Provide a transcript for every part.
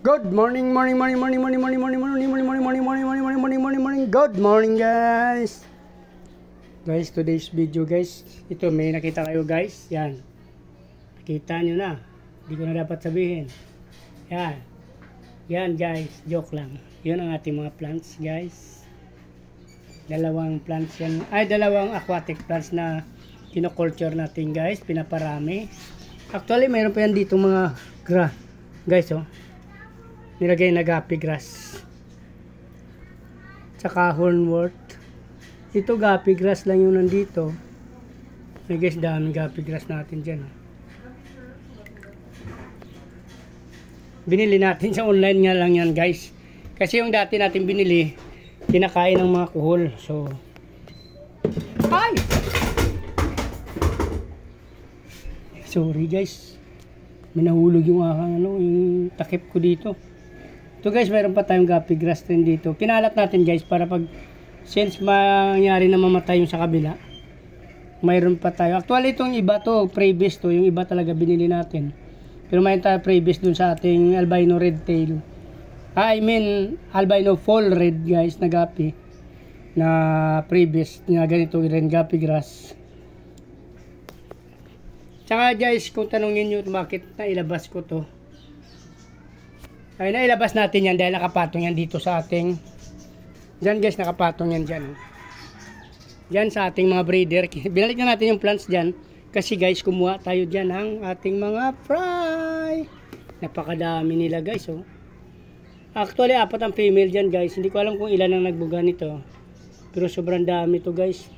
Good morning, morning, morning, morning, morning, morning, morning, morning, morning, morning, morning, morning, morning, morning, morning, morning, morning. Good morning, guys. Guys, today's video, guys. Ito, may nakita kayo, guys. Yan. Nakita nyo na. Hindi ko na dapat sabihin. Yan. Yan, guys. Joke lang. Yun ang ating mga plants, guys. Dalawang plants yan. Ay, dalawang aquatic plants na kino-culture natin, guys. Pinaparami. Actually, mayroon pa yan dito mga guys, oh. Nilagay na guppy grass tsaka hornwort. Ito guppy grass lang yung nandito. Ay guys, dami guppy grass natin dyan. Binili natin sa online nga lang yan, guys, kasi yung dati natin binili kinakain ng mga kuhol. So ay, sorry guys, may nahulog yung aking yung takip ko dito. So guys, mayroon pa tayong guppy grass din dito. Kinalat natin, guys, para pag since mangyari na mamatay yung sa kabila, mayroon pa tayo. Actually itong iba to, previous to, yung iba talaga binili natin. Pero mayroon tayo previous dun sa ating albino red tail. I mean albino fall red, guys, na guppy na previous na ganito rin guppy grass. Tsaka guys, kung tanongin nyo bakit nailabas ko to, ay nailabas natin yan dahil nakapatong yan dito sa ating dyan, guys, nakapatong yan dyan, dyan sa ating mga breeder. Binalik na natin yung plants dyan kasi guys, kumuha tayo dyan ng ating mga fry. Napakadami nila, guys, oh. Actually 4 ang female dyan, guys. Hindi ko alam kung ilan ang nagbuga nito, pero sobrang dami to, guys.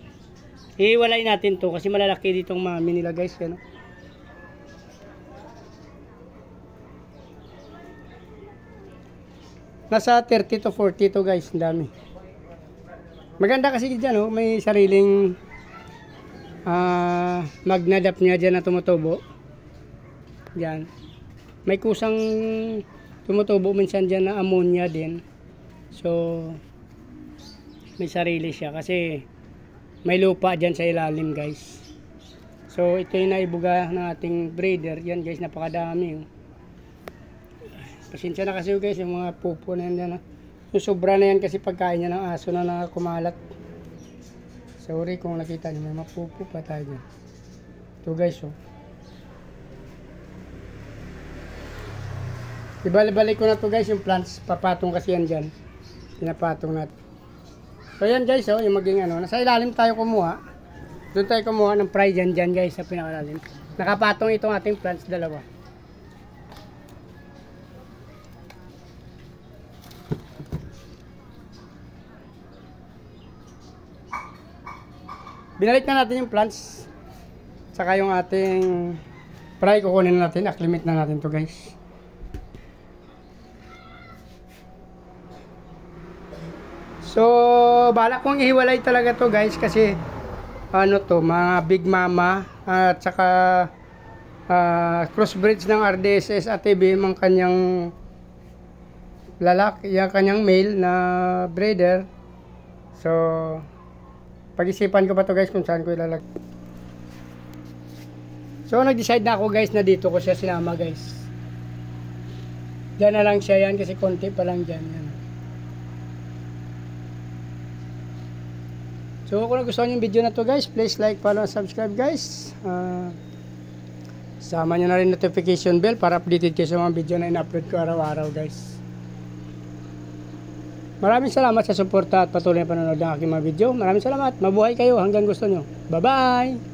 Iiwalay natin to kasi malalaki ditong mami nila, guys, yan, oh. Nasa 30 to 40 to, guys. Ang dami. Maganda kasi dyan, oh. May sariling magnadap niya dyan na tumutubo. Dyan. May kusang tumutubo minsan dyan na ammonia din. So may sarili siya kasi may lupa dyan sa ilalim, guys. So ito yung naibuga ng ating breeder. Yan, guys, napakadami, oh. Pasensya na kasi, guys, yung mga pupo na yan, yung sobra na yan kasi pagkain niya ng aso na kumalat. Sorry kung nakita niyo, may mapupo pa tayo dyan. Ito, guys, oh. Ibalik ko na to, guys, yung plants. Papatong kasi yan dyan. Pinapatong natin. So yan, guys, oh, yung maging nasa ilalim tayo kumuha. Doon tayo kumuha ng fry dyan, guys, sa pinakalalim. Nakapatong itong ating plants, dalawa. Binalik na natin yung plants saka yung ating fry, kukunin natin, acclimate na natin to, guys. So balak kong ihiwalay talaga to, guys, kasi to, mga big mama at saka crossbreeds ng RDSS at TB, ang kanyang lalaki, yung kanyang male na breeder. So pag-isipan ko pa to, guys, kung saan ko ilalagay. So nag-decide na ako, guys, na dito ko siya sinama, guys. Diyan na lang siya yan kasi konti pa lang dyan, yan. So kung nagustuhan yung video na to, guys, please like, follow, and subscribe, guys. Sama nyo na rin notification bell para updated kayo sa mga video na in-upload ko araw-araw, guys. Maraming salamat sa suporta at patuloy na panonood ng aking mga video. Maraming salamat. Mabuhay kayo hanggang gusto nyo. Bye-bye!